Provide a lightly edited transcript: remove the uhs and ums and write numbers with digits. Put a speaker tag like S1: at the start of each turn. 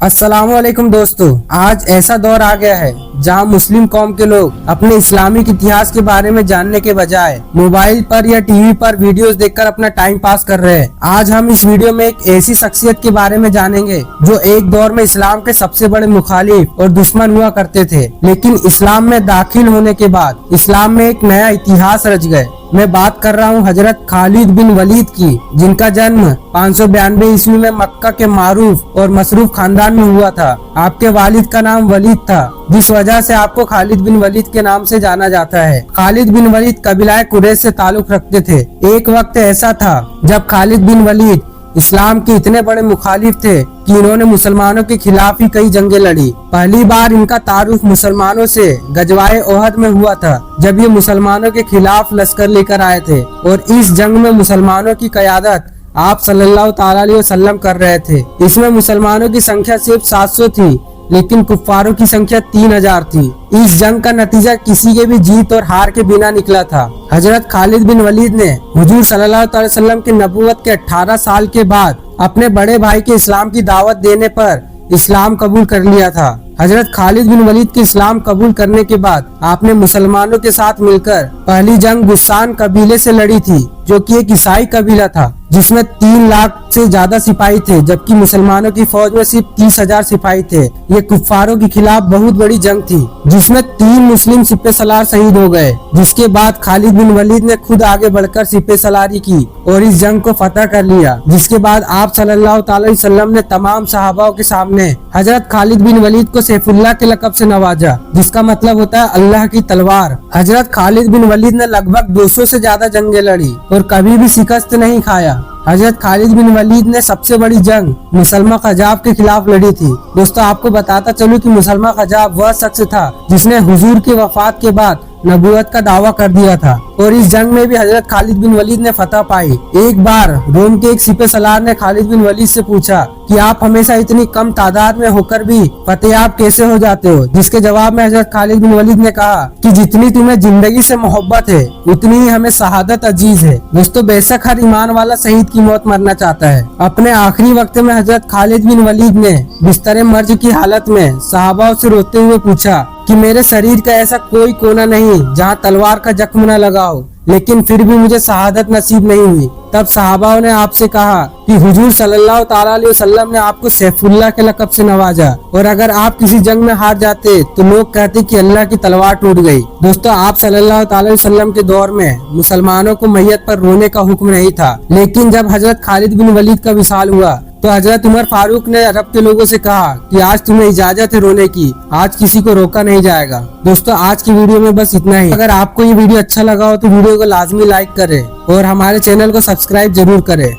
S1: अस्सलामुअलैकुम दोस्तों, आज ऐसा दौर आ गया है जहां मुस्लिम कौम के लोग अपने इस्लामिक इतिहास के बारे में जानने के बजाय मोबाइल पर या टीवी पर वीडियोस देखकर अपना टाइम पास कर रहे हैं। आज हम इस वीडियो में एक ऐसी शख्सियत के बारे में जानेंगे जो एक दौर में इस्लाम के सबसे बड़े मुखालिफ और दुश्मन हुआ करते थे, लेकिन इस्लाम में दाखिल होने के बाद इस्लाम में एक नया इतिहास रच गए। मैं बात कर रहा हूँ हजरत खालिद बिन वलीद की, जिनका जन्म 592 ईस्वी में मक्का के मारूफ और मसरूफ खानदान में हुआ था। आपके वालिद का नाम वलीद था, जिस वजह से आपको खालिद बिन वलीद के नाम से जाना जाता है। खालिद बिन वलीद कबीलाए कुरैश से ताल्लुक रखते थे। एक वक्त ऐसा था जब खालिद बिन वलीद इस्लाम के इतने बड़े मुखालिफ थे कि इन्होंने मुसलमानों के खिलाफ ही कई जंगें लड़ी। पहली बार इनका तारुफ मुसलमानों से गजवाए ओहद में हुआ था, जब ये मुसलमानों के खिलाफ लश्कर लेकर आए थे और इस जंग में मुसलमानों की क़यादत आप सल्लल्लाहु ताला अलैहि वसल्लम कर रहे थे। इसमें मुसलमानों की संख्या सिर्फ 700 थी, लेकिन कुफ्फारों की संख्या 3000 थी। इस जंग का नतीजा किसी के भी जीत और हार के बिना निकला था। हजरत खालिद बिन वलीद ने हुजूर सल्लल्लाहु अलैहि वसल्लम की नबूवत के 18 साल के बाद अपने बड़े भाई के इस्लाम की दावत देने पर इस्लाम कबूल कर लिया था। हजरत खालिद बिन वलीद के इस्लाम कबूल करने के बाद आपने मुसलमानों के साथ मिलकर पहली जंग गुस्सान कबीले से लड़ी थी, जो कि एक ईसाई कबीला था, जिसमें 3 लाख से ज्यादा सिपाही थे, जबकि मुसलमानों की फौज में सिर्फ 30,000 सिपाही थे। ये कुफ्फारों के खिलाफ बहुत बड़ी जंग थी, जिसमें 3 मुस्लिम सिपह सलार शहीद हो गए। जिसके बाद खालिद बिन वलीद ने खुद आगे बढ़कर सिपह सलारी की और इस जंग को फतह कर लिया। जिसके बाद आप सल्लल्लाहु अलैहि वसल्लम ने तमाम सहाबाओं के सामने हजरत खालिद बिन वलीद को सैफुल्लाह के लक़ब से नवाजा, जिसका मतलब होता है अल्लाह की तलवार। हजरत खालिद बिन वलीद ने लगभग 200 से ज्यादा जंगें लड़ी और कभी भी शिकस्त नहीं खाया। हजरत खालिद बिन वलीद ने सबसे बड़ी जंग मुसलमा क़ज़ाब के खिलाफ लड़ी थी। दोस्तों, आपको बताता चलूं कि मुसलमा क़ज़ाब वह शख्स था जिसने हुजूर की वफात के बाद नबूवत का दावा कर दिया था और इस जंग में भी हजरत खालिद बिन वलीद ने फतह पाई। एक बार रोम के एक सिपह सलार ने खालिद बिन वलीद से पूछा कि आप हमेशा इतनी कम तादाद में होकर भी फतेहयाब कैसे हो जाते हो, जिसके जवाब में हजरत खालिद बिन वलीद ने कहा कि जितनी तुम्हें जिंदगी से मोहब्बत है उतनी ही हमें शहादत अजीज है। दोस्तों, बेशक हर ईमान वाला शहीद की मौत मरना चाहता है। अपने आखिरी वक्त में हजरत खालिद बिन वलीद ने बिस्तर मर्ज की हालत में सहाबाओं से रोते हुए पूछा कि मेरे शरीर का ऐसा कोई कोना नहीं जहां तलवार का जख्म न लगा हो, लेकिन फिर भी मुझे शहादत नसीब नहीं हुई। तब सहाबाओं ने आपसे कहा कि हुजूर सल्लल्लाहु ताला अलैहि वसल्लम ने आपको सैफुल्लाह के लक़ब से नवाजा और अगर आप किसी जंग में हार जाते तो लोग कहते कि अल्लाह की तलवार टूट गई। दोस्तों, आप सल्लल्लाहु ताला अलैहि वसल्लम के दौर में मुसलमानों को मैयत पर रोने का हुक्म नहीं था, लेकिन जब हजरत खालिद बिन वलीद का विसाल हुआ तो हजरत उमर फारूक ने अरब के लोगों से कहा कि आज तुम्हें इजाजत है रोने की, आज किसी को रोका नहीं जाएगा। दोस्तों, आज की वीडियो में बस इतना ही। अगर आपको ये वीडियो अच्छा लगा हो तो वीडियो को लाजमी लाइक करें और हमारे चैनल को सब्सक्राइब जरूर करें।